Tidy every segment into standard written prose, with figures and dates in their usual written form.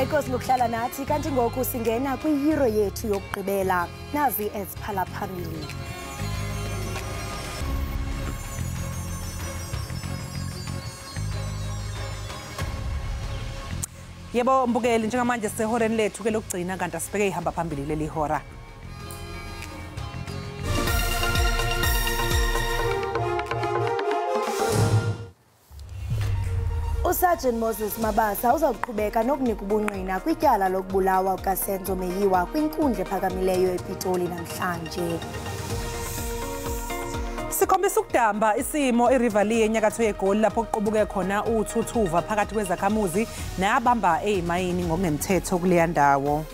Enkosi ngokuhlala nathi kanti ngoku singena kwi-hero yethu yokugqibela. Nazi eziphala phambili. Yebo mbukeli njengamanje sehoreni lethu ke lokugcina kanti asibheke ihamba phambili leli hora. Sergeant Moses Mabasa uzawuqhubeka nokunika ubungqina kwityala lokubulawa kukaSenzo Meyiwa kwinkundla ephakamileyo ePitoli namhlanje. Sikhombisa ukudamba isimo eRivali enyakatho yeGoli lapho kuqubuke khona uthuthuva phakathi kwezakhamuzi nabamba ezimayini ngokungemthetho kuleya ndawo.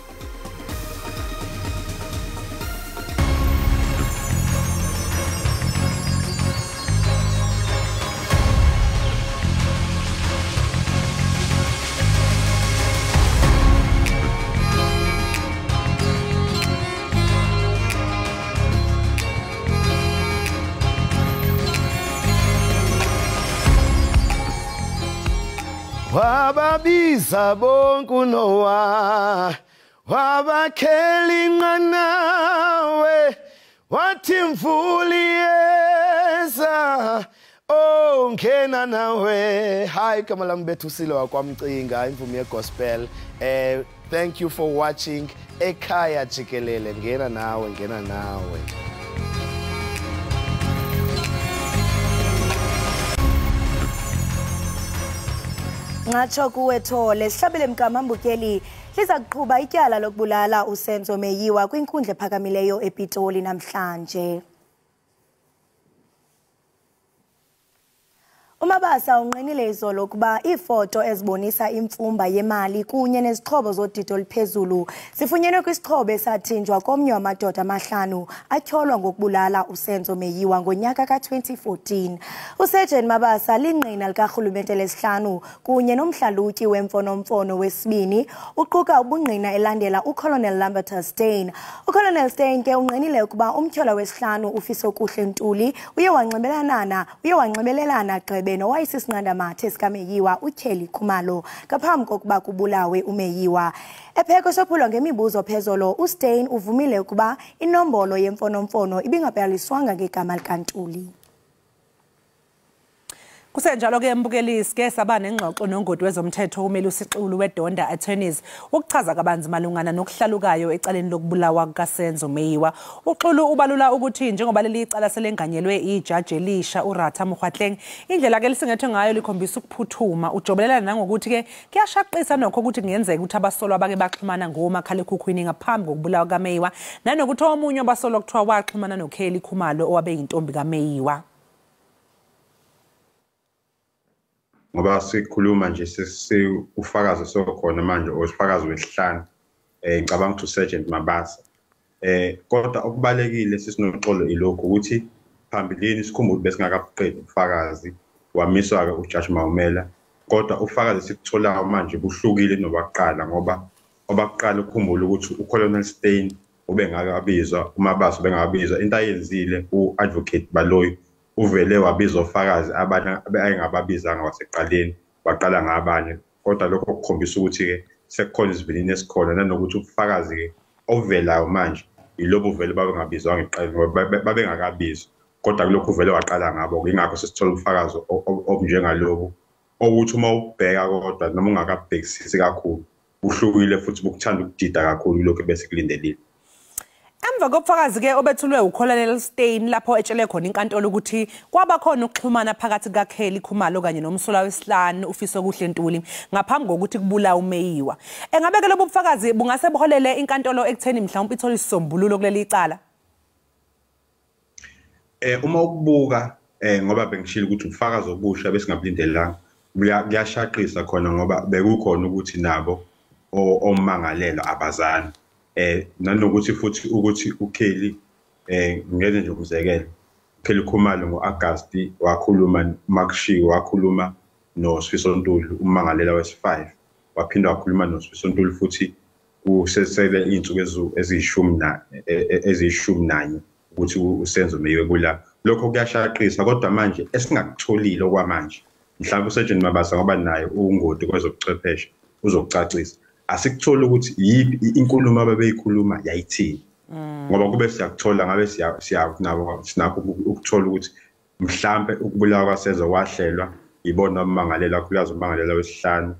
Wababiza bonke uNowa wabakhela inqanawe wathi imvula iyeza ngena nawe. Hi igama lami Bethusile wakwamcinga imvumi yegospel. Thank you for watching Ekhaya Jikelele. Ngena nawe. Ngatsho kuwe Thole sihlabele mkamambukeli liza kuqhuba ityala lokubulala uSenzo Meyiwa kwinkundla ephakamileyo ePitoli namhlanje. Umabasa unqinile izolo kuba ifoto ezibonisa imfumba yemali kunye nezixhobo zodidi oluphezulu sifunyenwe kwisixhobo esathinjwa komnye wamadoda amahlanu atyholwa ngokubulala uSenzo Meyiwa ngonyaka ka-2014. uSergeant Mabasa linqina likarhulumente lesihlanu kunye nomhlalutyi wemfonomfono wesibini uquka ubungqina elandela uColonel Lambertus Steyn. uColonel Steyn ke unqinile ukuba umtyholwa wesihlanu uFisokuhle Ntuli uye wanxibelelana gqebe nowayisisinqandamathe sikaMeyiwa utyheli Khumalo ngaphambi kokuba kubulawe uMeyiwa. Epheko sophulwa ngemibuzo phezolo uSteyn uvumile ukuba inombolo yemfonomfono ibingabhaliswanga ngegama likaNtuli. Kusenjalo ke mbukeli ke saba nengxoxo nongodi wezomthetho umeli uSixulu weDonda Attorneys ukuchaza kabanzi malungana nokuhlalukayo ecaleni lokubulawa kukaSenzo Meyiwa. uXulu ubalula ukuthi njengoba leli icala selenganyelwe ijaji elisha uRatha Mokgoatleng indlela ke lisingethwe ngayo likhombisa ukuphuthuma ujobelelana nangokuthi ke kuyashaqisa nokho ukuthi kungenzeka ukuthi abasolwa abake baxhumana ngomakhalekhukhwini ngaphambi kokubulawa kaMeyiwa nanokuthi omunye abasolwa kuthiwa waxhumana noKheli Khumalo owabe yintombi kaMeyiwa. Ngoba sikhuluma nje ufakazi sokhona manje osifakazi wesihlanu ngicabanga ukuthi uSergeant Mabasa kodwa okubalekile sisinoxolo ilokho ukuthi phambilini sikhumbule besingakaqedi ufakazi wamiswa ke uJudge Mawumela kodwa ufakazi sikutholayo manje buhlukile nobaqala ngoba obaqala ukukhumbula ukuthi uColonel Steyn ubengakabizwa uMabasa ubengakabizwa into ayenzile uadvocate Baloyi uvele wabiza ofakazi abanye ayengababizanga waseqaleni waqala ngabanye kodwa lokho kukhombisa ukuthi ke sekukhona isivinini esikhona nanokuthi ubufakazi ke ovelayo manje yilobo uvele babengabizwa ngeqaleni ngoba babengakabizwa kodwa kulokho uvele waqala ngabo ingakho sesithola ubufakazi obunjengalobo ukuthi uma ubheka kodwa noma ungakabhekisisi kakhulu buhlukile futhi bukuthanda ukudida kakhulu lokho bese kulindelile. Emva kobufakazi ke obethulwe uColonel Steyn lapho etshele khona inkantolo ukuthi kwaba khona ukuxhumana phakathi kaKheli Khumalo kanye nomsulwa wesihlanu uFisokuhle Ntuli ngaphambi kokuthi kubulawa uMeyiwa. Engabeke lobo bufakazi bungase buholele inkantolo ekutheni mhlawumbe ithole isisombululo kuleli icala. Uma ukubuka ngoba bengishilo ukuthi ubufakazi obusha besingabulindelanga kuyashaqisa khona ngoba bekukhona ukuthi nabo omangalelo abazana nanokuthi futhi ukuthi uKheli ngeke nje umzekelo uKheli Khumalo ngoAugust wakhuluma Makushiwo wakhuluma noSifiso Ntuli umangalela wesi5 waphinda wakhuluma noSifiso Ntuli futhi usesele izinsuku eziyishumi nanye ukuthi uSenzo Meyiwa kula lokho kuyashaqisa kodwa manje esingakutholile okwamanje mhlawumbe uSergeant Mabasa ngoba naye ungodi kwezobuchwepheshe uzokucacisa asikuthola ukuthi yipi inkulumo ababeyikhuluma yayithini ngoba kube siyakuthola ngabe sinakho ukuthola ukuthi mhlambe ukubulawa kwaSenzo kwahlelwa ibona abamangalela kakhulukazi umangalela wesihlanu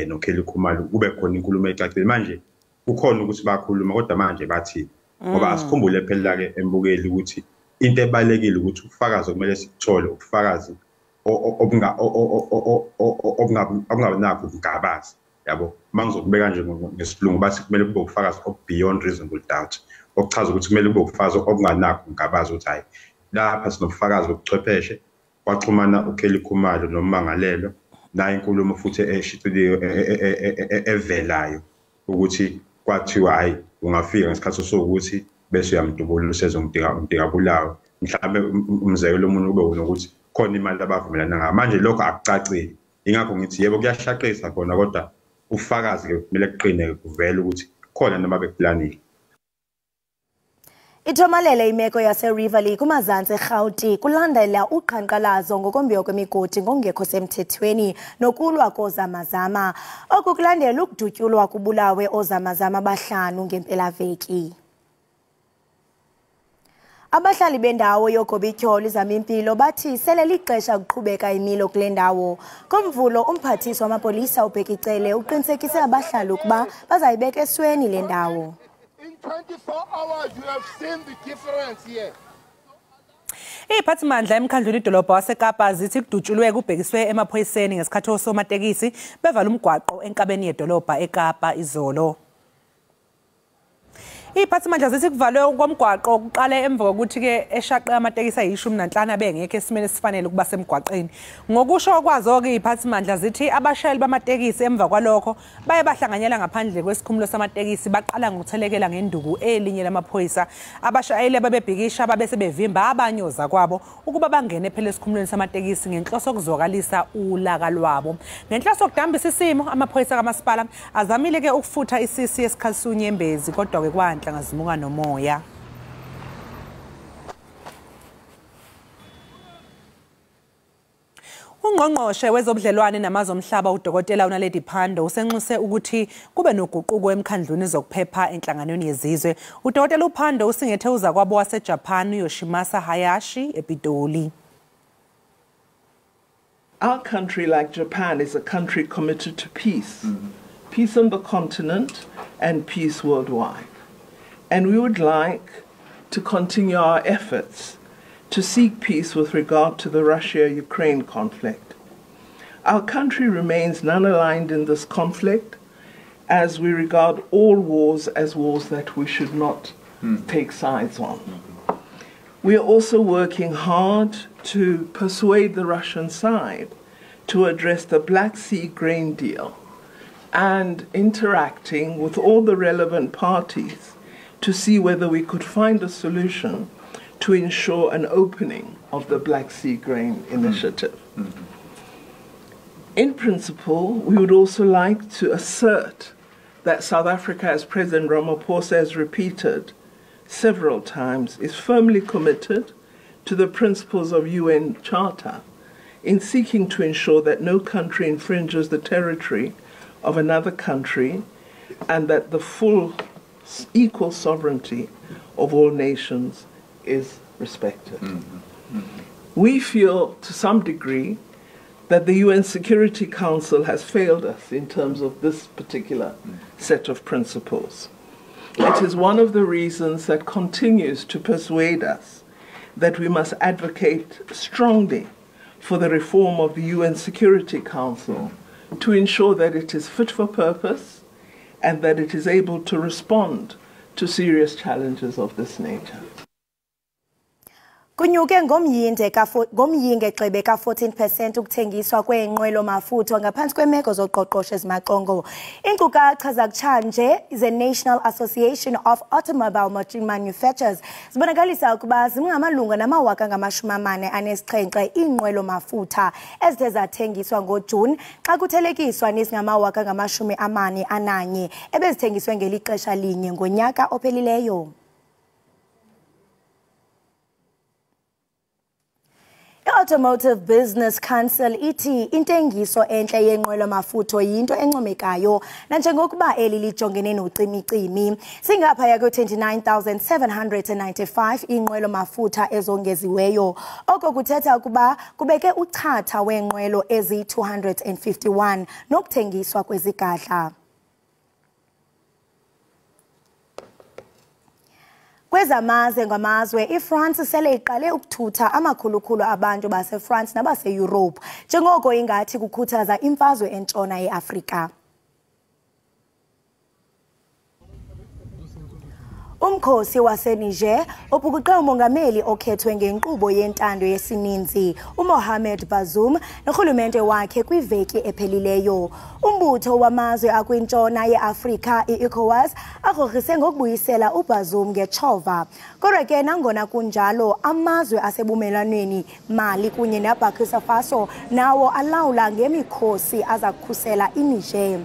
noKelly Khumalo kube khona inkulumo ecacile manje kukhona ukuthi bakhuluma kodwa manje bathi ngoba asikhumbule phela ke embukeli ukuthi into ebalekile ukuthi ufakazi kumele sikuthole ubufakazi obunganakho ukugabaza yabo mangizokubeka nje ngesilungu bathi kumele kube ubufakazi beyond reasonable doubt okuchaza ukuthi kumele kube ubufakazi obunganakho ukugabaza ukuthi hayi lapha sinobufakazi bobuchwepheshe kwaxhumana uKelly Khumalo nomangalelo la inkulumo futhi eshiciliwe evelayo ukuthi kwathiwa hayi ungafika ngesikhathi sokuthi bese uyamdubula usezongidingabulawa mhlambe umzekelo omunye kube ukuthi khona imali abavumelana ngayo manje lokho akucacile ingakho ngithi yebo kuyashaqisa khona kodwa ufakazi ke kumele kuqine kuvela ukuthi khona noma bekuplanile. Ithomalele imeko yase-Riverlea kumazantsi eRhawuti kulandela uqhankqalazo ngokombiwa kwemigodi ngokungekho semthethweni nokulwa koozamazama. Oku kulandela ukudutyulwa kubulawe oozamazama abahlanu ngempelaveki. Abahlali bendawo yoGobityholo izamimpilo bathi sele lixesha ukuqhubeka imilo kule ndawo. Komvulo umphathiswa wamapolisa uBhekicele uqinisekise abahlali ukuba bazayibeka esweni le ndawo. In 24 hours, you have seen the difference here. Iphathimandla emkhandlwini idolobha waseKapa zithi kudutshulwe kubhekiswe emaphoyiseni ngesikhathi osomatekisi bevala umgwaqo enkabeni yedolobha eKapa izolo. Iphathimandla zithi kuvalwe komgwaqo kuqale emva kokuthi ke eshaqe amatekisi ayi15 bengekho esimeni esifanele ukuba semgwaqeni. Ngokusho kwazo ke iphathimandla zithi abashayeli bamatekisi emva kwalokho baye bahlanganyela ngaphandle kwesikhumulo samatekisi baqala ngokuthelekela ngenduku elinye lamaphoyisa. Abashayeli babebhikisha babese bevimba abanyoza kwabo ukuba bangene phela esikhumulweni samatekisi ngenhloso yokuzwakalisa ulaka lwabo. Ngenhloso yokudambisa isimo amaphoyisa kamasipala azamile ke ukufutha isisi esikhasunye embezi kodwa ke kwa ngazimuka nomoya. Ungqongqoshe wezobudlelwane namazwe omhlaba uDokotela uNaledi Pandor usenxuse ukuthi kube noguquko emkhandlwini zokuphepha enhlanganweni yezizwe. uDokotela uPandor usingethe uzakwabo waseJapan Yoshimasa Hayashi ePitoli. Our country, like Japan, is a country committed to peace. Peace on the continent and peace worldwide. And we would like to continue our efforts to seek peace with regard to the Russia-Ukraine conflict. Our country remains non-aligned in this conflict as we regard all wars as wars that we should not take sides on. We are also working hard to persuade the Russian side to address the Black Sea grain deal and interacting with all the relevant parties to see whether we could find a solution to ensure an opening of the Black Sea Grain Initiative. In principle, we would also like to assert that South Africa, as President Ramaphosa has repeated several times, is firmly committed to the principles of UN Charter in seeking to ensure that no country infringes the territory of another country and that the full equal sovereignty of all nations is respected. We feel to some degree that the UN Security Council has failed us in terms of this particular set of principles. It is one of the reasons that continues to persuade us that we must advocate strongly for the reform of the UN Security Council to ensure that it is fit for purpose and that it is able to respond to serious challenges of this nature. Kunyuke ngomyinge gxebe ka-14% ukuthengiswa kweenqwelo mafutha ngaphansi kwemeko zoqoqosho ezimaqongo. Inkcukacha zakutshanje the National Association of Automobile Machine Manufacturers zibonakalisa ukuba zingamalunga nama-47 iinqwelo mafutha ezithe zathengiswa ngoJuni xa kuthelekiswa nezingama-41 ebezithengiswe ngeli xesha linye ngonyaka ophelileyo. Automotive Business Council ithi intengiso enhle yenqwelo mafutho yinto encomekayo nanjengokuba eli lijongene nocimicimi singaphaya kwe-29,795 inqwelo mafutha ezongeziweyo oko kuthetha ukuba kubeke uchatha wenqwelo ezi-251 nokuthengiswa kwezigadla. Kwezamazwe ngamazwe iFrance sele iqale ukuthutha amakhulukhulu abantu baseFrance nabaseEurope njengoko ingathi kukhuthaza imfazwe entshona yeAfrika. Umkhosi waseNiger ubukuqe umongameli okhethwe ngenkqubo yentando yesininzi uMohamed Bazoum norhulumente wakhe kwiveki ephelileyo. Umbutho wamazwe akwintshona yeAfrika iEcowas agrogrise ngokubuyisela uBazoum ngetshova. Kodwa ke nangona kunjalo amazwe asebumelwaneni Mali kunye neBurkina Faso nawo alawula ngemikhosi aza kukhusela iNiger.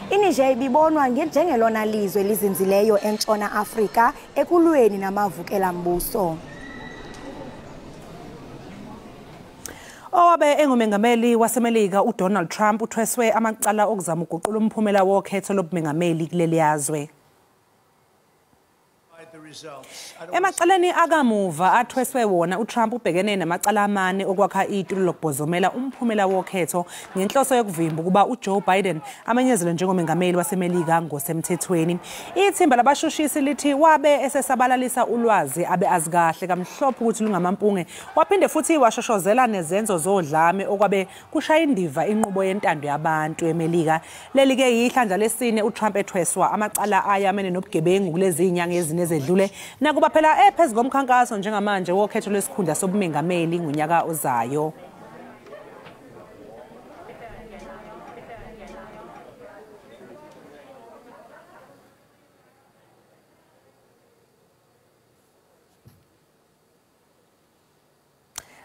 iNiger ibibonwa njengelona lizwe lizinzileyo entshona Afrika ekulweni namavukelambuso. Owabe engumengameli waseMelika uDonald Trump uthweswe amacala okuzama uguqula umphumela wokhetho lobumengameli kuleli yazwe. Emacaleni akamuva athweswe wona uTrump ubhekene namacala amane okwakha itulo lokubhozomela umphumela wokhetho ngenhloso yokuvimba ukuba uJoe Biden amenyezelwe njengomengameli waseMelika ngosemthethweni. Ithimba labashushisi lithi wabe esesabalalisa ulwazi abe azikahle kamhlophe ukuthi lungamampunge waphinde futhi washoshozela nezenzo zodlame okwabe kushaya indiva inqubo yentando yabantu eMelika. Leli ke yihlandla lesine uTrump ethweswa amacala ayamene nobugebengu kulezi inyanga ezine ezedlule nakuba phela ephezulu komkhankaso njengamanje wokhetho lesikhundla sobumengameli ngonyaka ozayo.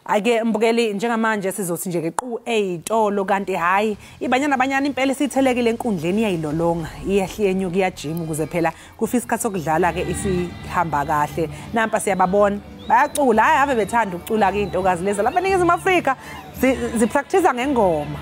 Ake mbukeli njengamanje sizothi nje kequ eyitolo kanti hayi ibanyana impela sithelekile enkundleni yayilolonga iyehli yenyuka iyajima ukuze phela kufika isikhathi sokudlala ke isihamba kahle nampa siyababona bayacula hayi ave bethanda ukucula ke intokazi lezi lapha eNingizimu Afrika zipractice ngengoma.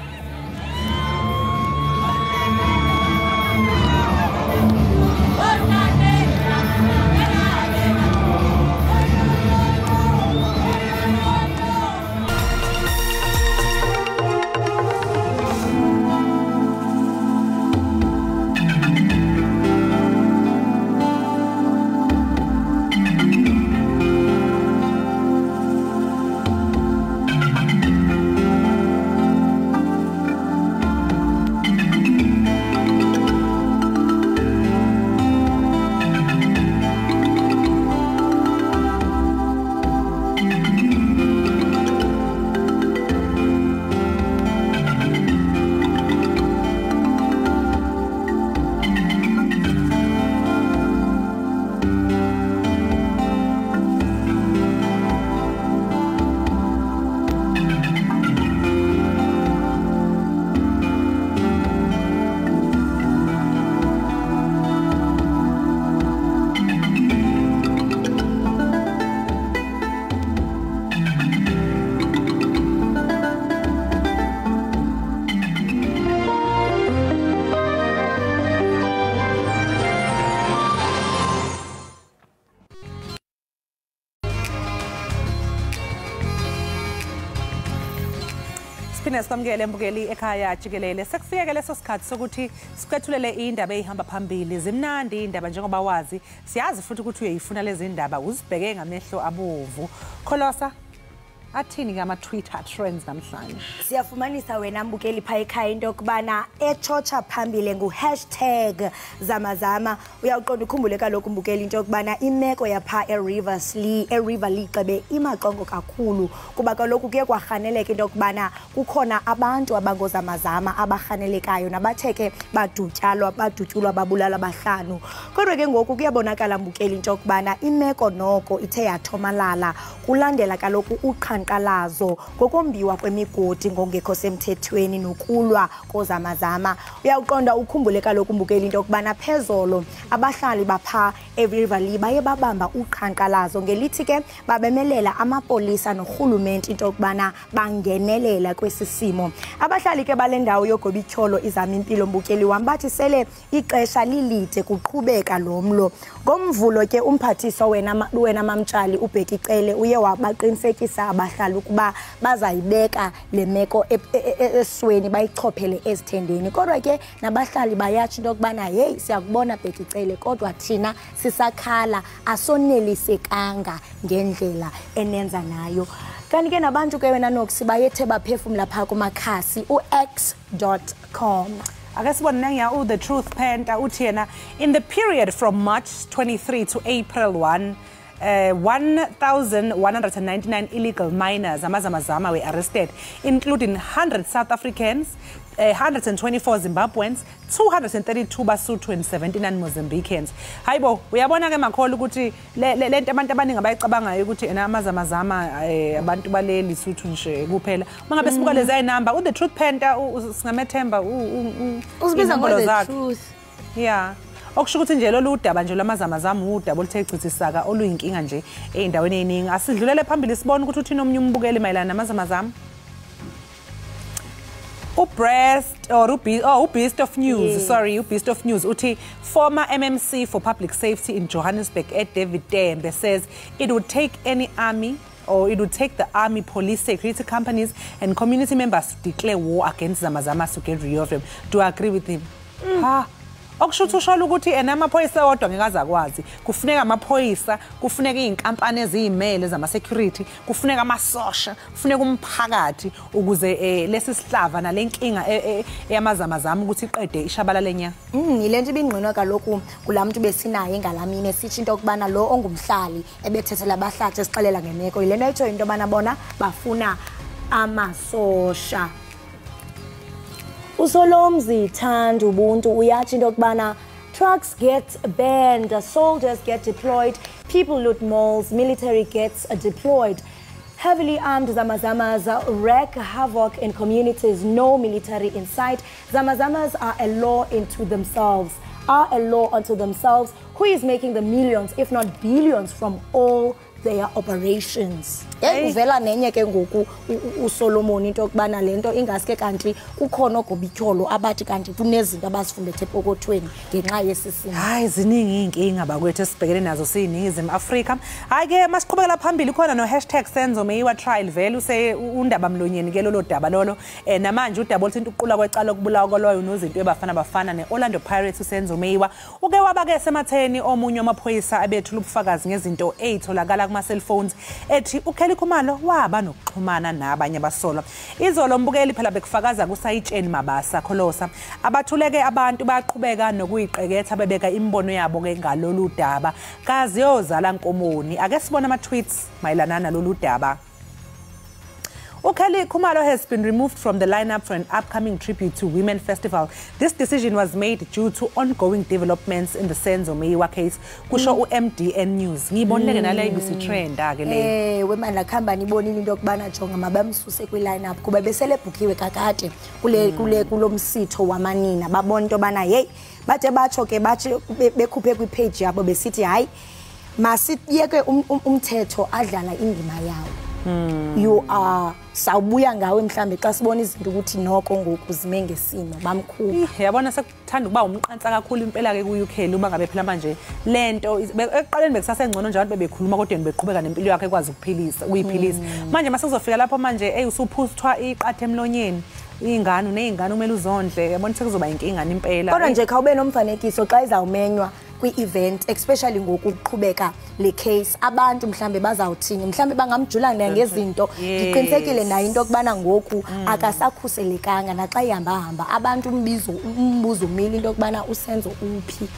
Sisamukele mbukeli Ekhaya Jikelele sekufika leso sikhathi sokuthi sikwethulele indaba ehamba phambili zimnandi indaba njengoba wazi siyazi futhi ukuthi uyayifuna lezi indaba uzibheke ngamehlo abovu Kholosa athini ngama Twitter trends namhlanje siyafumanisa wena mbukeli pha ekhaya into yokubana echocha phambili #zamazama uyaqonda ukhumbule kaloko mbukeli into yokubana imeko yapha eRiver Liqebe imaqongo kakhulu kuba kaloku kuye kwarhaneleka into yokubana kukhona abantu abangozamazama abarhanelekayo nabatheke badutyulwa babulala abahlanu kodwa ke ngoku kuyabonakala mbukeli into yokubana imeko noko ithe yathomalala kulandela kaloku uqhanda uqhankqalazo ngokombiwa kwemigodi ngongekho semthethweni nokulwa kozamazama. Uyawuqonda ukhumbule kaloku umbukeli into yokubana phezolo abahlali bapha eRiverlea baye babamba uqhankqalazo ngelithi ke babemelela amapolisa norhulumente into yokubana bangenelela kwesi simo. Abahlali ke balendawo yogobityholo izama impilo mbukeli wam bathi sele ixesha lilide kuqhubeka lo mlo. Ngomvulo ke umphathiswa wena mamtshali uBhekicele uye wabaqinisekisa abahlali ukuba bazayibeka le meko esweni bayichophele ezithendeni. Kodwa ke nabahlali bayatsho into yokubana hey siyakubona Bhekicele kodwa thina sisakhala asonelisekanga ngendlela enenza nayo. Kanti ke nabantu ke wena nokusi bayethe baphefumula pha kumakhasi uX.com. Akasibona nangiya The Truth Panther uthi yena in the period from March 23 to April 1 1,199 illegal miners amazamazama were arrested, including 100 South Africans, 124 Zimbabweans, 232 Basotho and 79 Mozambicans. Hayibo, uyabona ke makholo ukuthi lento abantu abaningi abayicabangayo ukuthi amazamazama abantu baleli Lesotho nje kuphela. Mangabe sibuka lezi ayinamba The Truth Panther singamethemba usibiza ngo-The Truth. Yeah. Okusho ukuthi nje lolu daba nje lwamazamazama udaba oluthe chithisaka oluyinkinga nje eindaweni eziningi. Asidlulele phambili sibone ukuthi uthini omnye umbukeli mayelana namazamazama. Beast of News, yes. Beast of News uthi former MMC for Public Safety in Johannesburg David Tembe says it would take the army, police, security companies and community members to declare war against zamazama to get rid of them. Do you agree with him? Okushuthi ushola ukuthi amaphoyisa odwa ngeke akwazi kufuneka amaphoyisa kufuneka izinkampani ezimele zama security kufuneka amasosha kufuneka umphakathi ukuze lesi sihlava nalenkinga eyamazamazama ukuthi iqede ishabalale nya yilento ibingqinwa kaloku kulamuntu besinayo engalamini esithi into okubana lo ongumhlali ebethethela abahlathi esixelela ngemeko yilento ayitho into bana bona bafuna amasosha. Usolomzi Thanda Ubuntu uyathi into yokubana trucks get banned, soldiers get deployed, people loot malls, military gets deployed. Heavily armed zamazamas wreak havoc in communities, no military in sight. Zamazamas are a law unto themselves. Who is making the millions, if not billions, from all their operations? Uvela nenye ke ngoku uSolomon into okubana lento ingaske kanti kukhona ogobityholo abathi kanti kunezinto abasifundethe epokothweni ngenxa yesisimo. Hayi ziningi inkinga bakwethu esibhekene nazo siyiningizimu Afrika. Hayi ke masiqhubekela phambili khona no #SenzoMeyiwa trial vele use undaba mlonyeni ke lolo daba lolo namanje udaba oluthinta uqula kwecala okubulawa kwalwayo nozinto ebafana neOrlando Pirates uSenzoMeyiwa uke wabake sematheni omunye wamaphoyisa abethula ubufakazi ngezinto ezitholakala kuma cellphones ethi Khumalo waba nokuxhumana nabanye abasolwa. Izolo mbukeli phela bekufakaza kusayitsheni Mabasa Kholosa abathuleke abantu baqhubeka nokuyiqeketha bebeka imbono yabo ke ngalolu daba kazi yozala Nkomoni. Ake sibone ama tweets mayelana nalolu daba. Khumalo has been removed from the lineup for an upcoming tribute to Women Festival. This decision was made due to ongoing developments in the SenzoMeyiwa case. Kusho uMDN News. Ngibonile nale ABC trend ake le. Wemandla khamba nibonile into yokubana jonga mabamsuse kwi-lineup kuba besele bhukhiwe kakade kulomsitho wamanina babona into bana hey bathe batsho ke bathi bekhuphe kwi-page yabo besithi hayi masiyeke umthetho adlala indima yawo. You are sawubuya ngawe mhlambe xa sibona izinto ukuthi noko ngoku zime ngesimo bamkhulu. Yabona sekuthanda ukuba umqansa kakhulu impela ke ku UK uma ngabe phela manje lento eqaleni bekusasengcono nje abantu bebekhuluma kodwa beqhubeka nempilo yakhe ekwazi ukuyiphilisa. Manje mase kuzofika lapho manje usuphuthwa iqathe emlonyeni ingane nezingane umele uzondle yabona sekuzoba inkinga impela. Kodwa nje khawube nomfanekiso xa izawumenywa kwi-event especially ngokuqhubeka le case abantu mhlambe bazawuthini mhlambe bangamjula ngezinto ngiqinisekile nayo into okubana ngoku akasakhuselekanga naxa ihamba abantu umbuzo umile into okubana usenzo uphi.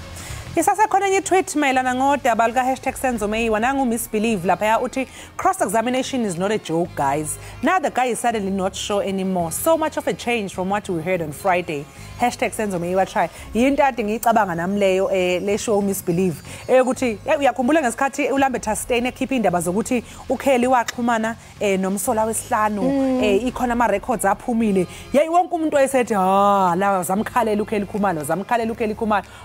Isasekhona enye tweet mayelana ngodaba luka #SenzoMeyiwa nangu misbelieve lapha uthi cross examination is not a joke guys. Now the guy is suddenly not sure anymore. So much of a change from what we heard on Friday. #SenzoMeyiwa try. Yinto ade ngicabanga nami leyo le show misbelieve. Ukuthi uyakhumbula ngesikhathi uLambetha Steyn ekhipha indaba zokuthi uKelly waxhumana nomsola wesihlanu ikhona ama records aphumile. Yayi wonke umuntu oyesethi la zamkhalela uKelly Khumalo.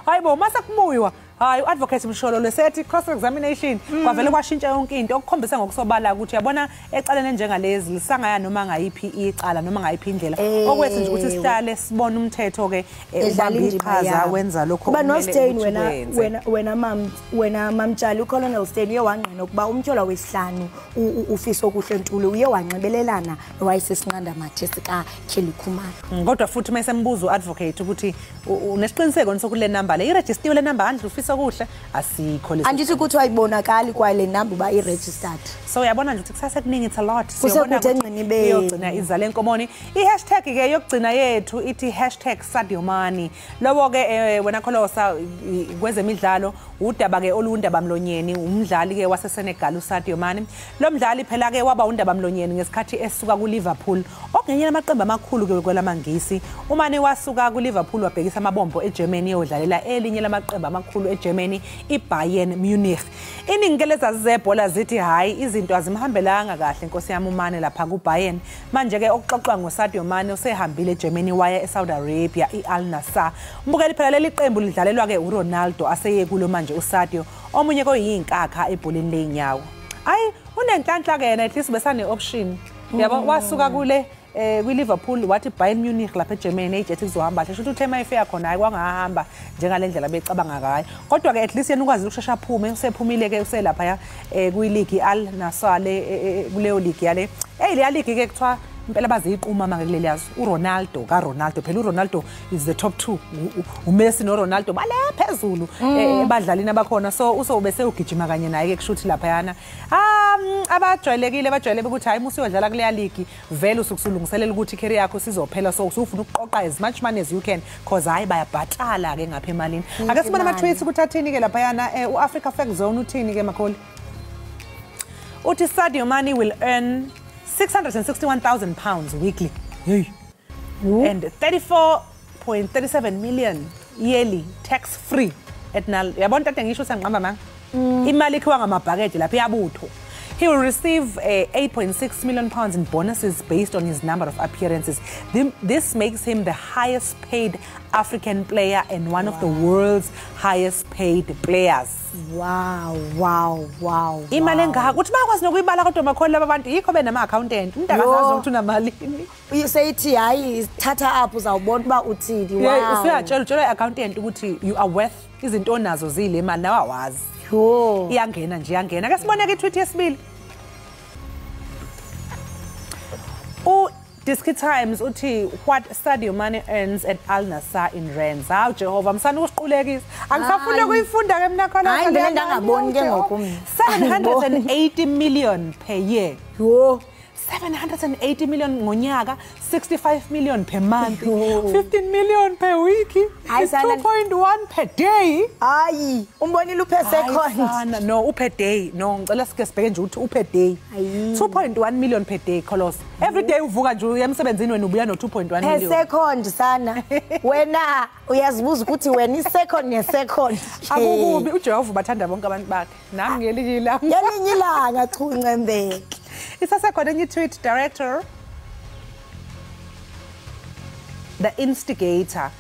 Hayibo mase kumuyiwa hayi uadvocate Msholo lesethi cross examination kwavele kwashintsha yonke into okukhombisa ngokusobala ukuthi yabona ecalene njengalezi lisangaya noma ngayiphi icala noma ngayiphi indlela okwethi nje ukuthi sihlale sibone umthetho ke ubamba iqhaza wenza lokho kuba no Steyn wena mamtshali uColonel Steyn uye wangqina ukuba umthola wesihlanu ufisa okuhle Ntuli uye wanxibelelana nowayesesinqanda mathe sika Kelly Khumalo kodwa futhi mayesembuza uadvocate ukuthi unesiqiniseko sokule number le iregister le number andle ufisa okuhle asikho lesi andithi ukuthi wayibonakali kwale number ba iregistered so uyabona nje ukuthi kusase kuningi it's a lot siyobona engqinibe iyogcina izale enkomoni ihashtag ke yokugcina yethu ithi #SadioMani lobo ke wena kholosa kwezemidlalo udaba ke olundaba mlonyeni umdlali ke waseSenegal uSadioMani lo mdlali phela ke waba undaba mlonyeni ngesikhathi esuka kuLiverpool okungenye amaqembu amakhulu ke kwelamangisi umane wasuka kuLiverpool wabhekisa amabombo eGermany yodlalela elinye lamaqembu amakhulu eGermany iBayern Munich iningi lezazibhola zithi hayi izinto azimhambelanga kahle inkosi yami uMane lapha kuBayern manje ke okuxoxwa ngoSadioMani usehambile eGermany waya eSaudi Arabia iAl Nassr umbukeli phela leli qembu lidlalelwa ke uRonaldo aseye kulo manje uSadio omunye koyinkakha ebholeni leinyawo hayi unenhlanhla ke yena at least besane option yabo wasuka kule kwiLiverpool wathi Bayern Munich lapha eGermany ejethi kuzohamba hle shothi uthema ifeya khona hayi kwangahamba njengalendlela becabanga ngayo kodwa ke at least yena ukwazi ukushesha aphume usephumile ke uselapha kwileague iAl Nassr kuleyo league yale le league ke kuthiwa impela baziqhuma manje kuleli yazo uRonaldo phela uRonaldo is the top 2 uMessi noRonaldo bale phezulu ebadlalini abakhona so usobe seyugijima kanye naye ke kushuthi lapha yana abajwayelekile ukuthi hayi musi uyodlala kule league vele usukulungiselela ukuthi career yakho sizophela so usufuna ukuqoqa as much money as you can cause hayi bayabhatala ke ngapha emalini ake sibone ama tweets ukuthi athini ke lapha yana uAfrica Fact Zone uthini ke makholi uthi SadioMani will earn £661,000 weekly and 34.37 million yearly tax free etnal yabona tata ngisho sangiqamba manga imali ikhiwa ngamabhakede lapha iyabutho he will receive £8.6 million in bonuses based on his number of appearances. This makes him the highest paid African player and one of the world's highest paid players. Wow. Imali engaka uthi bakwazi nokuyibala kodwa makholi laba bantu yikho benama accountant umuntu akazazi ukuthi unamalini. Uyiseyithi hayi thatha up uzawubona uba uthini wow. Usuyatshela accountant ukuthi you are worth izinto onazo zile mali nawe awazi. Iyangena nje iyangena ake sibone ke tweet yesibili Disky Times uthi what SadioMani earns at Al Nassr in rands hawu Jehova msana ukusiqulekisa angisafuna ukuyifunda ke mina khona hayi ngene ngaboni ke ngoku 780 million per year 780 million ngonyaka 65 million per month 15 million per week 2.1 per day hayi umbonile per second no per day no ngicela sike sibheke nje ukuthi per day 2.1 million per day Kholos every day uvuka nje uyemsebenzini wena ubuya no 2.1 million per second sana wena uyazibuza ukuthi wena isecond nesecond akukubi uJehova bathanda bonke abantu bakhe nami ngelinye ilanga chuncembeke isasekhona enye tweet director the instigator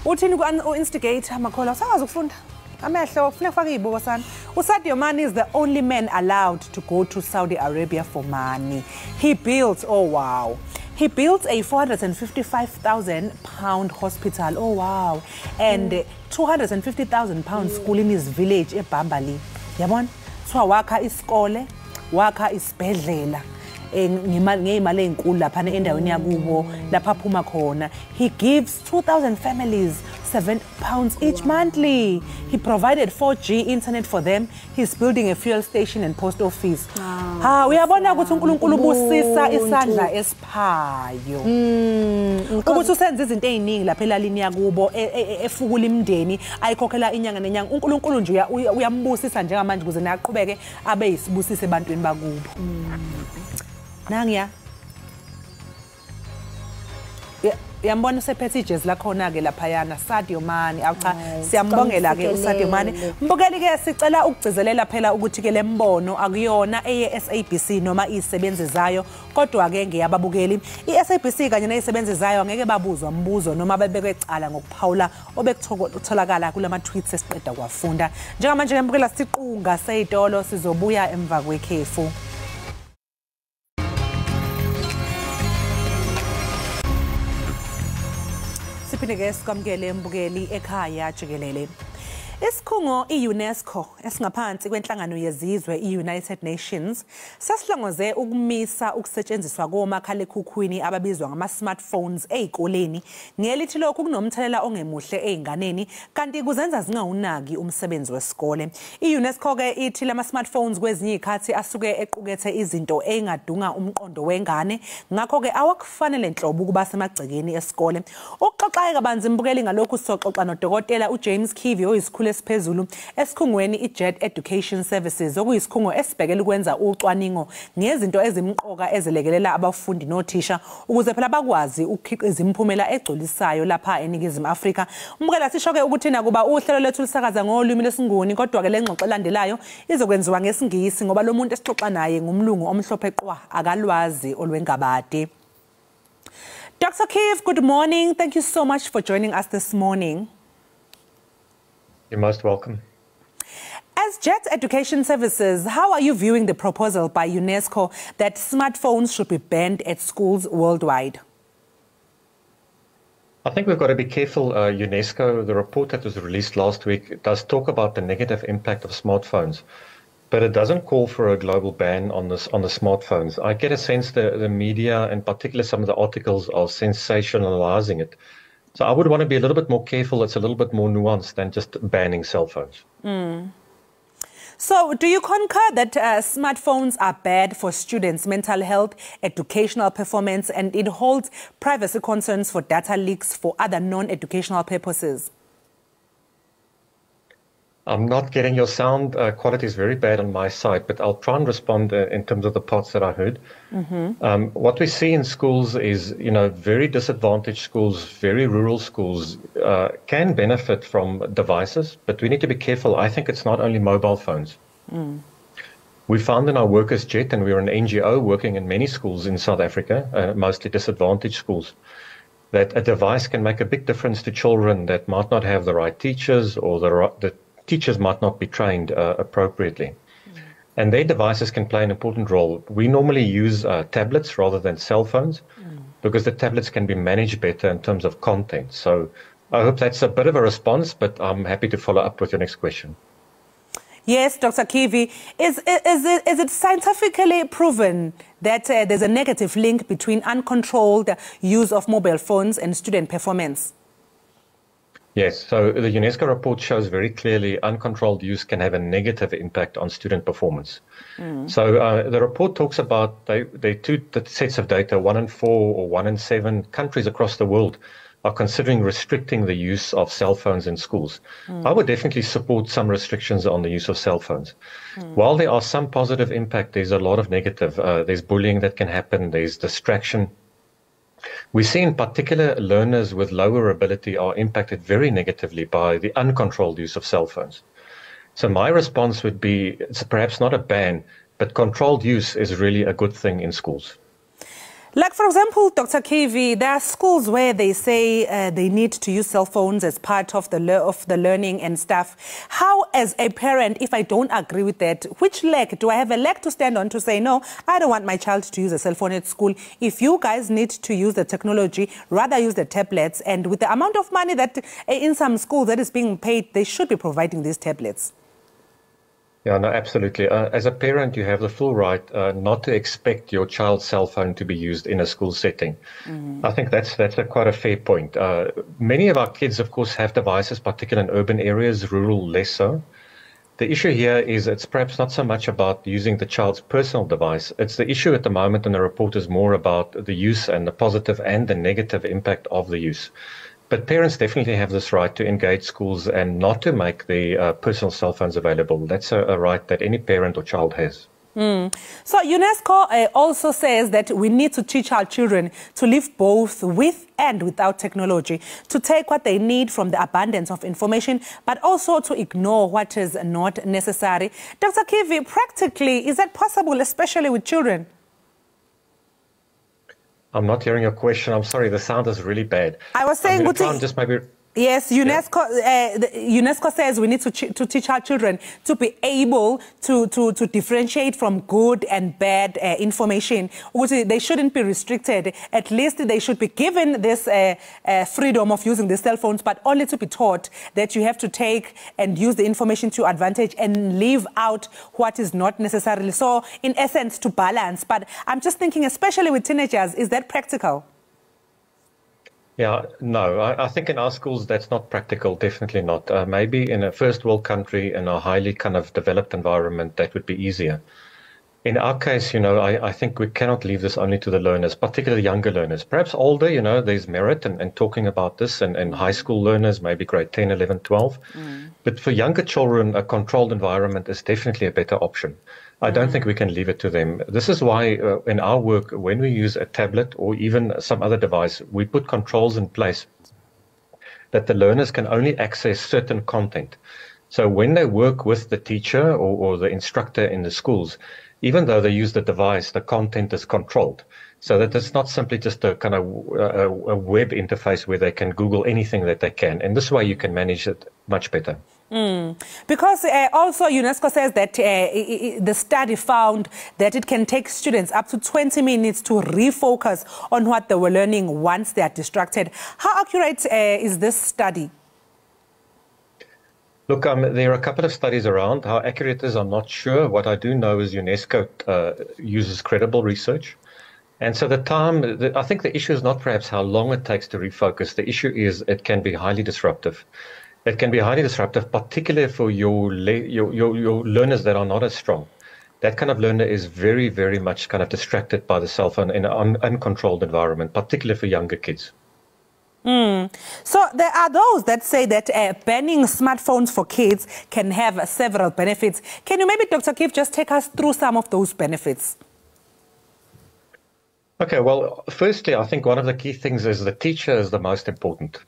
uthini ku-instigator makhola usakwazi ukufunda amehlo kufuneka ufake izibuko sana uSadioMani is the only man allowed to go to Saudi Arabia for money he built he built a £455,000 hospital and £250,000 school in his village eBambali yabona so wakha isikole wakha isibhedlela ngeyimali ezinkulu lapha endaweni yakubo lapha phuma khona he gives 2,000 families £7 each monthly. He provided 4G internet for them. He's building a fuel station and post office. Uyabona ukuthi uNkulunkulu ubusisa isandla esiphayo. Ukuthi usenze izinto eziningi lapha elalini yakubo efukula imndeni ayikhokhela inyanga nenyanga. uNkulunkulu nje uyambusisa njengamanje ukuze naye aqhubeke abe yisibusise ebantwini bakubo. Nangiya Yambona usephethe ijezi lakhona ke laphayana Sadio Mane awucha siyambongela ke uSadio Mane mbukeli ke sicela ukugcizelela phela ukuthi ke lembono akuyona eye SABC noma izisebenzi zayo kodwa ke ngiyababukeli iSABC kanye nezisebenzi zayo ngeke babuzwa umbuzo noma babekwe ecala ngokuphawula obekutholakala kulama tweets esiqeda kwafunda njengamanje ke mbukela siqunga seyitolo sizobuya emva kwekhefu. Siphinde sikwamukele mbukeli ekhaya jikelele. Isikhungo iUNESCO esingaphansi kwenhlangano yezizwe iUnited Nations sasihlongoze ukumisa ukusetshenziswa komakhalekhukhwini ababizwa ngama-smartphones ezikoleni ngelithi lokhu kunomthelela ongemuhle ezinganeni kanti kuzenza zingawunaki umsebenzi wesikole. iUNESCO ke ithi lama-smartphones kwezinye izikhathi asuke equkethe izinto ezingadunga umqondo wengane ngakho ke awakufanele enhlobo ukuba semagcekeni esikole. Ukuxoxa kabanzi mbukeli ngalokhu sizoxoxa noDokotela uJames Kivi oyisikhulu esiphezulu esikhungweni iJet Education Services okuyisikhungo esibhekela ukwenza ucwaningo ngezinto ezimqoka ezelekelela abafundi nothisha ukuze phela bakwazi ukukhiqiza imiphumela egcolisayo lapha eNingizimu Afrika. Umbukela sishoke ukuthi nakuba uhlelo lethu lisakaza ngolimi lesinguni kodwa ke lengxoxo elandelayo izokwenziwa ngesingisi ngoba lo muntu esixoxa naye ngumlungu omhlophe qwa akalwazi olwengabade. Dr. Kiv, good morning. Thank you so much for joining us this morning. You're most welcome. As Jet Education Services, how are you viewing the proposal by UNESCO that smartphones should be banned at schools worldwide? I think we've got to be careful. UNESCO, the report that was released last week, does talk about the negative impact of smartphones, but it doesn't call for a global ban on the smartphones. I get a sense the media, and particularly some of the articles, are sensationalizing it. So I would want to be a little bit more careful. It's a little bit more nuanced than just banning cell phones. So do you concur that smartphones are bad for students' mental health, educational performance, and it holds privacy concerns for data leaks for other non-educational purposes? I'm not getting your sound quality is very bad on my side, but I'll try and respond in terms of the parts that I heard. What we see in schools is, very disadvantaged schools, very rural schools can benefit from devices, but we need to be careful. I think it's not only mobile phones. We found in our work as Jet, and we're an NGO working in many schools in South Africa, mostly disadvantaged schools, that a device can make a big difference to children that might not have the right teachers or the teachers might not be trained appropriately. And their devices can play an important role. We normally use tablets rather than cell phones because the tablets can be managed better in terms of content. So I hope that's a bit of a response, but I'm happy to follow up with your next question. Yes, Dr. Kivi, is it scientifically proven that there's a negative link between uncontrolled use of mobile phones and student performance? Yes, so the UNESCO report shows very clearly uncontrolled use can have a negative impact on student performance. So the report talks about the two sets of data, 1 in 4 or 1 in 7 countries across the world are considering restricting the use of cell phones in schools. I would definitely support some restrictions on the use of cell phones. While there are some positive impact, there's a lot of negative. There's bullying that can happen, there's distraction. We see in particular learners with lower ability are impacted very negatively by the uncontrolled use of cell phones. So my response would be, it's perhaps not a ban, but controlled use is really a good thing in schools. Like, for example, Dr. Kivi, there are schools where they say they need to use cell phones as part of the learning and stuff. How, as a parent, if I don't agree with that, which leg? Do I have a leg to stand on to say, no, I don't want my child to use a cell phone at school. If you guys need to use the technology, rather use the tablets. And with the amount of money that in some schools that is being paid, they should be providing these tablets. Yeah, no, absolutely. As a parent, you have the full right not to expect your child's cell phone to be used in a school setting. I think that's quite a fair point. Many of our kids, of course, have devices, particularly in urban areas, rural less so. The issue here is it's perhaps not so much about using the child's personal device. It's the issue at the moment in the report is more about the use and the positive and the negative impact of the use. But parents definitely have this right to engage schools and not to make the personal cell phones available. That's a right that any parent or child has. So UNESCO also says that we need to teach our children to live both with and without technology, to take what they need from the abundance of information, but also to ignore what is not necessary. Dr. Kivi, practically, is that possible, especially with children? I'm not hearing your question. I'm sorry, the sound is really bad. I was saying, just maybe. Yes, UNESCO says we need to teach our children to be able to differentiate from good and bad information. They shouldn't be restricted. At least they should be given this freedom of using the cell phones, but only to be taught that you have to take and use the information to advantage and leave out what is not necessarily. So, in essence, to balance. But I'm just thinking, especially with teenagers, is that practical? Yeah, no, I think in our schools that's not practical, definitely not. Maybe in a first world country, in a highly kind of developed environment, that would be easier. In our case, I think we cannot leave this only to the learners, particularly younger learners. Perhaps older, there's merit in talking about this, and high school learners, maybe grade 10, 11, 12. But for younger children, a controlled environment is definitely a better option. I don't think we can leave it to them. This is why in our work, when we use a tablet or even some other device, we put controls in place that the learners can only access certain content. So when they work with the teacher or the instructor in the schools, even though they use the device, the content is controlled. So that it's not simply just a kind of a web interface where they can Google anything that they can. And this way you can manage it much better. Because also UNESCO says that the study found that it can take students up to 20 minutes to refocus on what they were learning once they are distracted. How accurate is this study? Look, there are a couple of studies around. How accurate it is, I'm not sure. What I do know is UNESCO uses credible research. And so I think the issue is not perhaps how long it takes to refocus. The issue is it can be highly disruptive. It can be highly disruptive, particularly for your learners that are not as strong. That kind of learner is very, very much kind of distracted by the cell phone in an uncontrolled environment, particularly for younger kids. So there are those that say that banning smartphones for kids can have several benefits. Can you maybe, Dr. Kiv, just take us through some of those benefits? Okay, well, firstly, I think one of the key things is the teacher is the most important.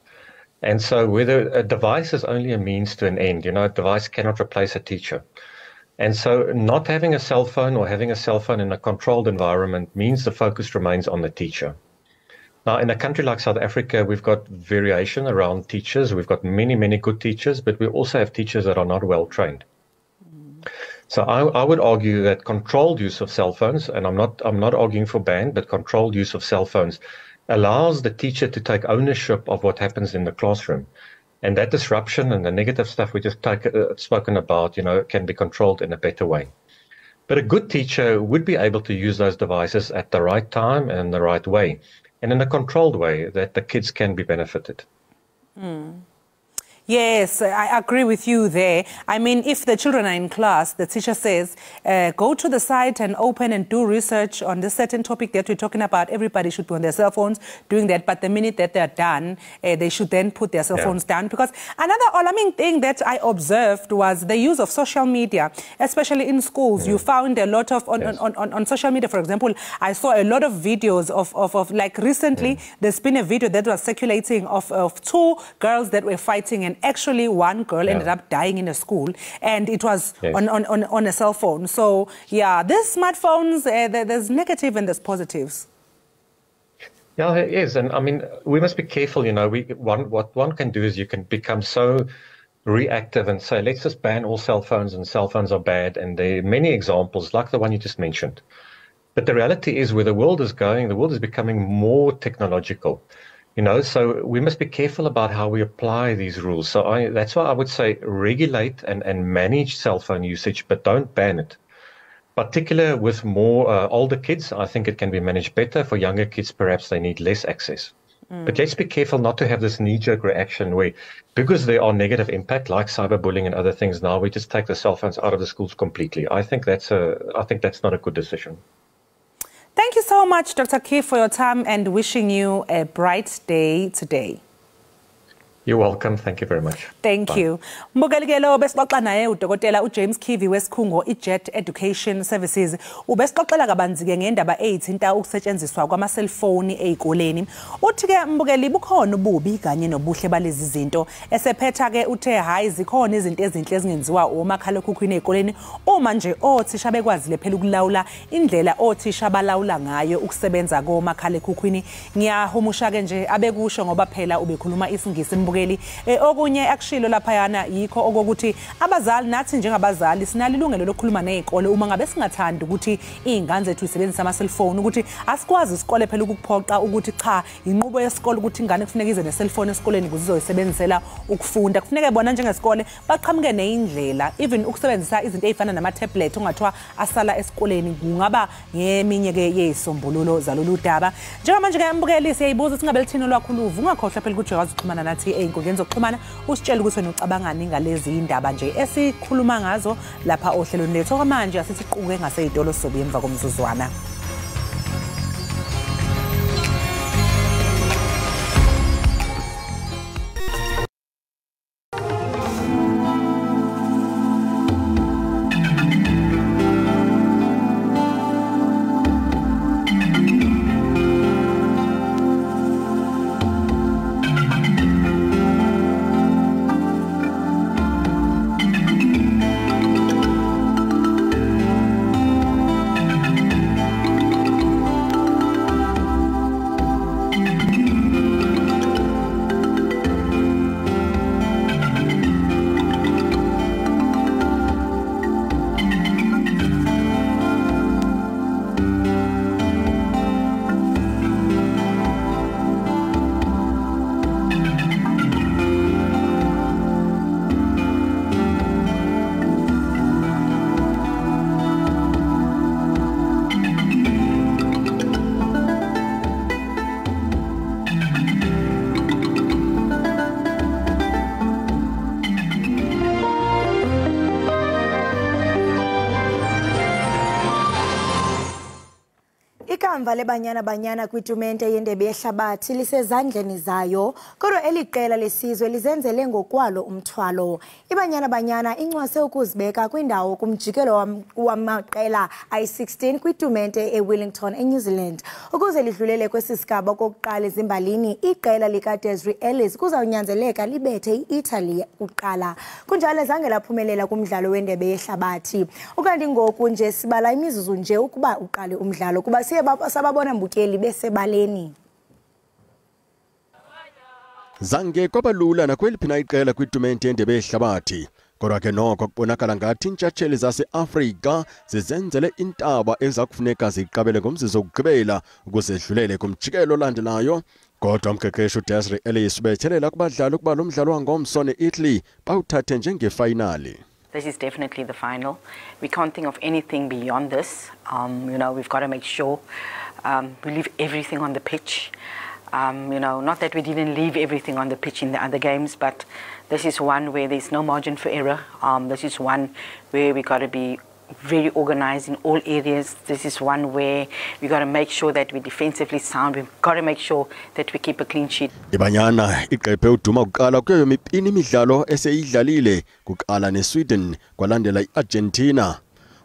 And so whether a device is only a means to an end, a device cannot replace a teacher. And so not having a cell phone or having a cell phone in a controlled environment means the focus remains on the teacher. Now, in a country like South Africa, we've got variation around teachers. We've got many, many good teachers, but we also have teachers that are not well trained. So I would argue that controlled use of cell phones, and I'm not arguing for ban, but controlled use of cell phones allows the teacher to take ownership of what happens in the classroom. And that disruption and the negative stuff we just spoken about, can be controlled in a better way. But a good teacher would be able to use those devices at the right time and the right way, and in a controlled way that the kids can be benefited. Yes, I agree with you there. I mean, if the children are in class, the teacher says, go to the site and open and do research on this certain topic that we're talking about. Everybody should be on their cell phones doing that. But the minute that they're done, they should then put their cell phones down. Because another alarming thing that I observed was the use of social media, especially in schools. You found a lot of, on social media, for example, I saw a lot of videos of like recently, there's been a video that was circulating of two girls that were fighting, and actually one girl ended up dying in a school, and it was on a cell phone. So yeah, these smartphones, there's negative and there's positives. Yeah, it is. And I mean, we must be careful, what one can do is you can become so reactive and say, let's just ban all cell phones and cell phones are bad. And there are many examples like the one you just mentioned. But the reality is where the world is going, the world is becoming more technological. You know, so we must be careful about how we apply these rules. So that's why I would say regulate and manage cell phone usage, but don't ban it. Particularly with more older kids, I think it can be managed better. For younger kids, perhaps they need less access. But let's be careful not to have this knee-jerk reaction where, because there are negative impact like cyberbullying and other things now, we just take the cell phones out of the schools completely. I think that's not a good decision. Thank you so much, Dr. Keefe, for your time and wishing you a bright day today. You're welcome. Thank you very much. Thank Bye. you. Mbukelikelo besixoxa naye udokotela uJames Kivi wesikhungo iJet Education Services. Ubesixoxela kabanzi ke ngendaba ezithinta ukusetshenziswa kwama cellphone ezikoleni. Uthi ke mbukeli bukhona ububi kanye nobuhle balezi zinto. Esephetha ke uthe hayi zikhona izinto ezinhle ezingenziwa omakhalekhukhwini ezikoleni uma nje othisha bekwazile phela ukulawula indlela othisha balawula ngayo ukusebenza komakhalekhukhwini. Ngiyahumusha ke nje abekusho ngoba phela ubekhuluma isingisi mbukeli. Okunye akushilo lapha yana yikho okokuthi abazali nathi njengabazali sinalo ilungelo lokukhuluma nezikole uma ngabe singathandi ukuthi izingane zethu zisebenzisa ama cellphone ukuthi asikwazi isikole phela ukuphoqa ukuthi cha inqubo yesikole ukuthi ingane kufanele ize ne cellphone esikoleni ukuze izoyisebenzisela ukufunda kufanele bona njengesikole baqhamuke neindlela even ukusebenzisa izinto ezifana nama tablet ongathiwa asala esikoleni kungaba ngeminye ke yezisombululo zalolu daba njengamanje ke mbukeli siyayibuza ukuthi ngabe lithini lwakhuluvu ungakhohlwa phela ukuthi uyazi ukuxhumana nathi ey'nkundleni zokuxhumana usitshela ukuthi wena ucabangani ngalezi indaba nje esikhuluma ngazo lapha ohlelweni lethu okwamanje asithi siquke ngaseyitolo sobuye emva komzuzwana. Ikamva lebanyana kwitumente yendebe yehlabathi lisezandleni zayo kodwa eliqela lesizwe lizenzele ngokwalo umthwalo. Ibanyana incwase ukuzibeka kwindawo kumjikelo wamaqela i-16 kwitumente eWellington eNew Zealand. Ukuze lidlulele kwesisigaba kokuqala ezimbalini iqela likaDesiree Ellis kuzawunyanzeleka libethe iItaly kuqala. Kunjalo zange laphumelela kumdlalo wendebe yehlabathi. Ukanti ngoku nje sibala imizuzu nje ukuba uqale umdlalo kuba sababona mbukeli besebaleni. Zange kwabalula nakweliphina iqela kwitumente yendebe yehlabathi kodwa ke noko kubonakala ngathi intshatsheli zase-Afrika zizenzele intaba ezakufuneka ziqabele ngomzuzu wokugqibela ukuze zidlulele kumjikelo olandelayo. Kodwa umqeqeshi uDesiree Ellis ubethelela kubadlali ukuba lo mdlalo wangomso ne-Italy bawuthathe njengefayinali. This is definitely the final. We can't think of anything beyond this. We've got to make sure we leave everything on the pitch. Not that we didn't leave everything on the pitch in the other games, but this is one where there's no margin for error. This is one where we got to be very organized in all areas. This is one where we got to make sure that we're defensively sound. We've got to make sure that we keep a clean sheet. Ibanyana iqephe uduma kuqala kuyo yomipini imidlalo eseyidlalile kuqala neSweden kwalandela iArgentina.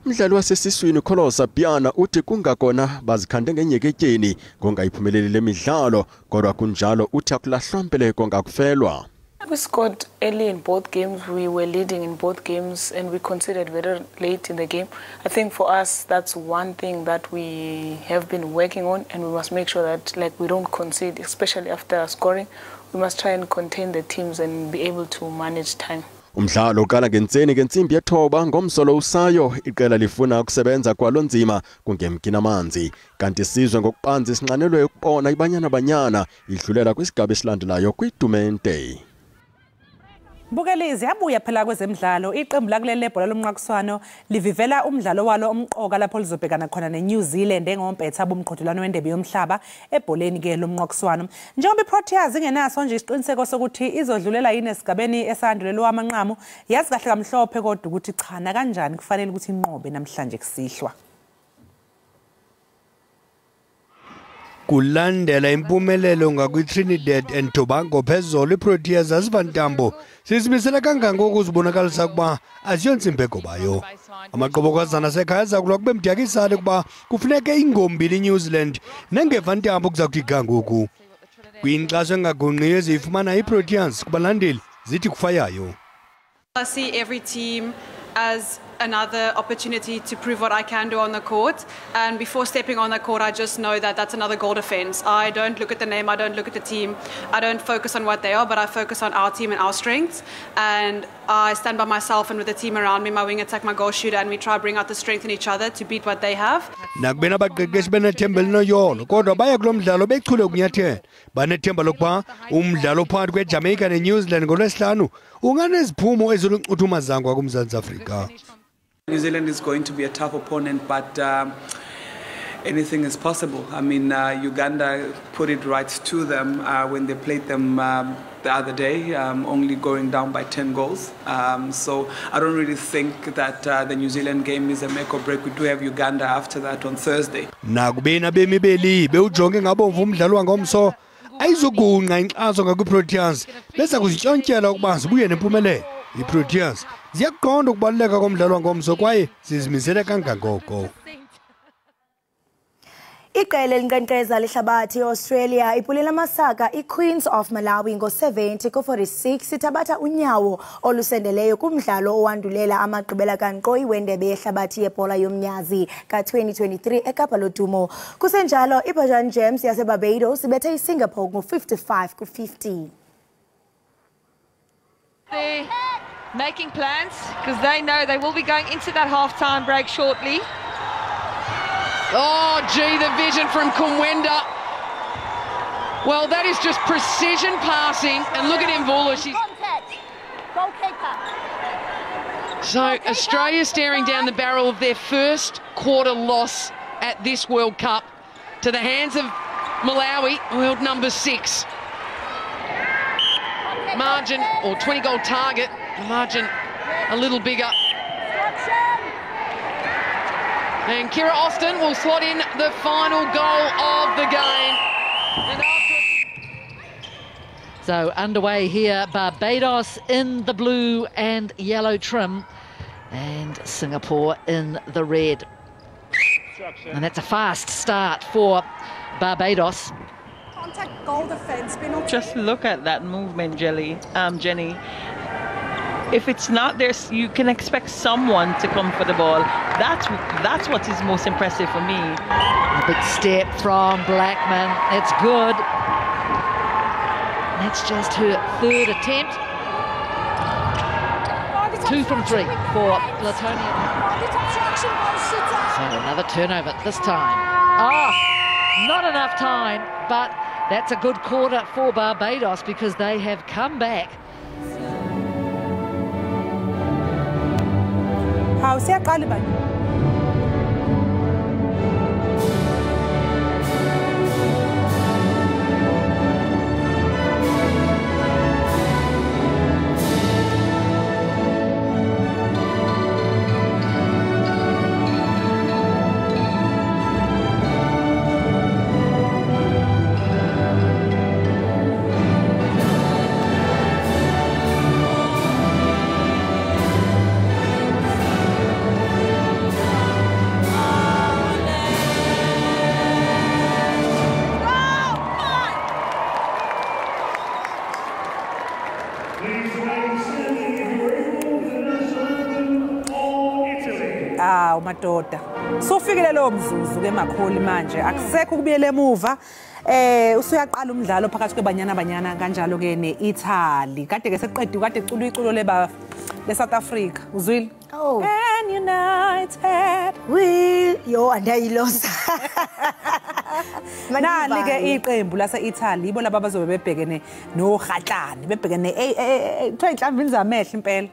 Umdlali wasesiswini Kholosa Piana uthi kungakona bazikhande ngenyeketyeni ngongayiphumeleli lemidlalo kodwa kunjalo uthi akulahlwampeleko ngakufelwa. We scored early in both games. We were leading in both games and we considered very late in the game. I think for us that's one thing that we have been working on, and we must make sure that we don't concede, especially after scoring. We must try and contain the teams and be able to manage time. Umdlalo uqala ngentseni ngensimbi yethoba ngomsolo usayo iqela lifuna ukusebenza kwalonzima kungemkina amanzi kanti isizwe ngokubanzi isinqanelwe ukubona ibanyana banyana idlulela kwisigaba esilandelayo kwitumente. Bukelizi yabuya phela kwezemidlalo iqembu lakuleli lebhola lomqakiswano livivela umdlalo walo omqoka lapho lizobhekana khona neNew Zealand engompetha bomqhudelwano wendebe yomhlaba ebholeni ke lomqakiswano. Njengoba iProteas ingenaso nje isiqiniseko sokuthi izodlulela yini esigabeni esandulelwa amanqamu, yazi kahle kamhlophe kodwa ukuthi cha na kanjani kufanele ukuthi inqobe namhlanje kusihlwa. Kulandela impumelelo ngakwi-Trinidad and Tobago phezolo iProteas asivantambo sizimisela kangangoko ukuzibonakalisa kuba asiyontsimbeko bayo. Amaqobokazana asekhaya azakulwa kube mdyakisane kuba kufuneke ingombili iNew Zealand nengevantambo kuza kuthi gangoku. Kwinkxaso engagungqiyo eziyifumana iProteas kubalandeli zithi kufayayo. I see every team as another opportunity to prove what I can do on the court, and before stepping on the court I just know that that's another goal defense. I don't look at the name, I don't look at the team, I don't focus on what they are, but I focus on our team and our strengths, and I stand by myself and with the team around me, my wing attack, my goal shooter, and we try to bring out the strength in each other to beat what they have. Nakubeni abaqeqeshi benethemba elinoyolo kodwa baya kulo mdlalo bechule ukunyathela banethemba lokuba umdlalo phakathi kweJamaica neNew Zealand ngolwesihlanu unganeziphumo eziluncuthumazangwa kuMzantsi Afrika. New Zealand is going to be a tough opponent, but anything is possible. I mean, Uganda put it right to them when they played them the other day, only going down by 10 goals. So I don't really think that the New Zealand game is a make or break. We do have Uganda after that on Thursday. Nakubeni abemi beli bewujonge ngabomvu umdlalo wangomso ayizokunqa inkxaso ngakwiProteas bese kuzityontyela ukuba zibuye nempumelelo. iProteas ziyaqonda ukubaluleka komdlalo wangomso kwaye zizimisele kangangoko. Iqela elinkqenkqeza lehlabathi eAustralia iphulela amasaka iQueens of Malawi ngo-70 ku-46 ithabatha unyawo olusendeleyo kumdlalo owandulela amagqibela kankqoyi wendebe yehlabathi yebhola yomnyazi ka-2023 eKapa lodumo. Kusenjalo iBajan Gems yaseBarbados ibethe iSingapore ngo-55 ku-50. They're making plans because they know they will be going into that half-time break shortly. Oh, gee, the vision from Kumwenda. Well, that is just precision passing. And look at Mvula. So Australia staring down the barrel of their first quarter loss at this World Cup to the hands of Malawi, world number 6. Margin, or 20-goal target, margin a little bigger. And Kira Austin will slot in the final goal of the game. So underway here, Barbados in the blue and yellow trim and Singapore in the red. And that's a fast start for Barbados. Contact goal defense penalty. Just look at that movement, Jenny. If it's not there, you can expect someone to come for the ball. That's what is most impressive for me. A big step from Blackman. It's good. That's just her third attempt. 2 from 3 for Latonia. So another turnover this time. Not enough time, but that's a good quarter for Barbados because they have come back. Madoda. So fikele lo mzuzu ke makholi manje akusekho kubiyele emuva usuyaqala umdlalo phakathi kwebanyana kanjalo ke neItaly. Kade ke seqedwe kade icula iculo le South Africa. Uzwile? Oh. And united we yo andayilosa. Nali ke iqembu lase-Italy ibo laba bazobe bebhekene noGatlane bebhekene kuthiwa inhlamvu zamehla impela.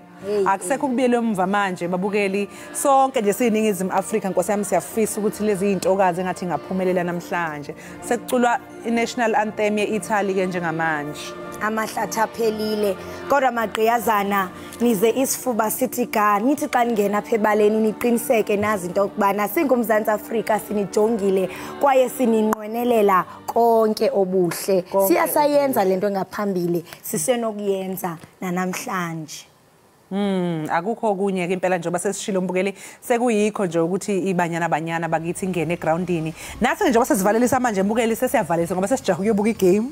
Akusekho ukubiyela emva manje babukeli sonke nje siyiningizimu Afrika Nkosi yami siyafisa ukuthi lezi zintokazi engathi ngaphumelela namhlanje. Sekuculwa iNational Anthem ye-Italy ke njengamanje. Amahlatha aphelile kodwa maqiyazana nize isifuba sithi ga nithi xa ningena apha ebaleni niqiniseke nazi into okubana singumzantsi Afrika sinijongile kwaye sininqwenelela konke obuhle siyasayenza lento engaphambili sisenokuyenza namhlanje. Akukho kunye ke impela njengoba sesishilo mbukeli sekuyikho nje ukuthi ibanyana bakithi ingene egroundini nathi njengoba sesivalelisa manje mbukeli sesiyavalisa ngoba sesijaha ukuyobuka igame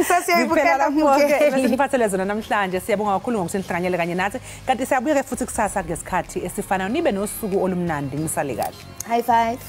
sesiyibukela mbukeli siphathele zona namhlanje siyabonga kakhulu ngokusinihlanganyele kanye nathi kanti siyabuye ke futhi kusasa ngesikhathi esifanayo nibe nosuku olumnandi nisale kahle high five